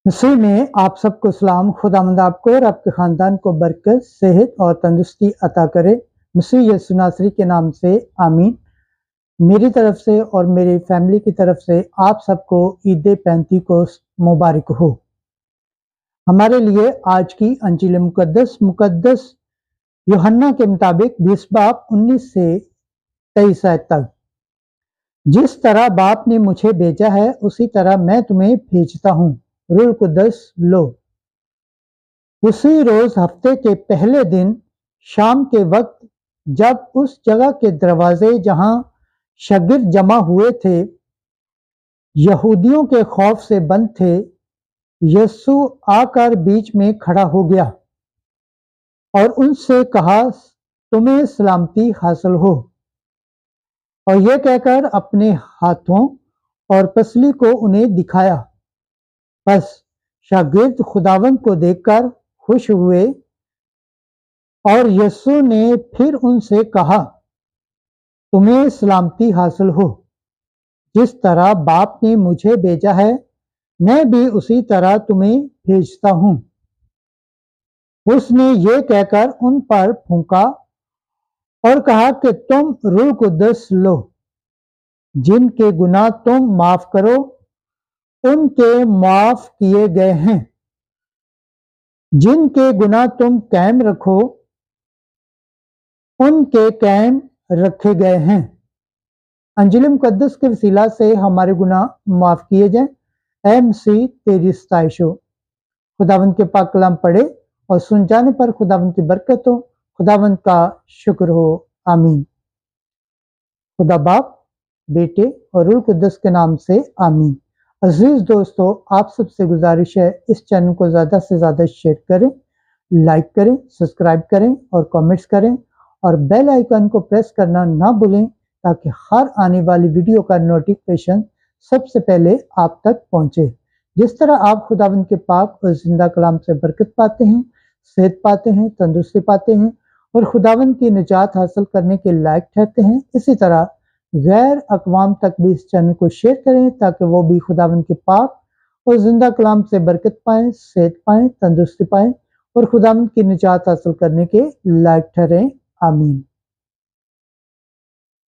मसीह में आप सबको सलाम। खुदावंद आपको और आपके ख़ानदान को बरकत, सेहत और तंदुरुस्ती अता करे। मसीह यीशु नासरी के नाम से आमीन। मेरी तरफ से और मेरी फैमिली की तरफ से आप सबको ईद पेंतीकोस्त मुबारक हो। हमारे लिए आज की अंजील मुकद्दस यूहन्ना के मुताबिक 20 बाब 19 से 23 आयत तक। जिस तरह बाप ने मुझे भेजा है उसी तरह मैं तुम्हें भेजता हूँ। रूह कुद्दस लो। उसी रोज हफ्ते के पहले दिन शाम के वक्त जब उस जगह के दरवाजे जहां शागिर्द जमा हुए थे यहूदियों के खौफ से बंद थे, यीशु आकर बीच में खड़ा हो गया और उनसे कहा, तुम्हें सलामती हासिल हो। और यह कहकर अपने हाथों और पसली को उन्हें दिखाया। बस शागिर्द खुदावंद को देखकर खुश हुए और यीशु ने फिर उनसे कहा, तुम्हें सलामती हासिल हो। जिस तरह बाप ने मुझे भेजा है मैं भी उसी तरह तुम्हें भेजता हूँ। उसने ये कहकर उन पर फूंका और कहा कि तुम रूह कुद्दस लो। जिनके गुनाह तुम माफ करो उनके माफ किए गए हैं, जिनके गुनाह तुम कायम रखो उनके कायम रखे गए हैं। अंजील मुकद्दस के वसीला से हमारे गुनाह माफ किए जाएं। ऐ मसीह तेरी सताइश हो। खुदावंद के पाक कलाम पढ़े और सुन जाने पर खुदावंद की बरकत हो। खुदावंद का शुक्र हो। आमीन। खुदा बाप, बेटे और रूह कुद्दस के नाम से आमीन। अजीज दोस्तों, आप सबसे गुजारिश है इस चैनल को ज़्यादा से ज़्यादा शेयर करें, लाइक करें, सब्सक्राइब करें और कमेंट्स करें और बेल आइकन को प्रेस करना ना भूलें ताकि हर आने वाली वीडियो का नोटिफिकेशन सबसे पहले आप तक पहुंचे। जिस तरह आप खुदावंद के पाक और जिंदा कलाम से बरकत पाते हैं, सेहत पाते हैं, तंदुरुस्ती पाते हैं और खुदावंद की निजात हासिल करने के लायक ठहरते हैं, इसी तरह गैर अक़वाम तक भी इस चैनल को शेयर करें ताकि वो भी खुदावंद के पाक और जिंदा कलाम से बरकत पाएं, सेहत पाएं, तंदुरुस्ती पाएं और खुदावंद की निजात हासिल करने के लायक ठहरें। आमीन।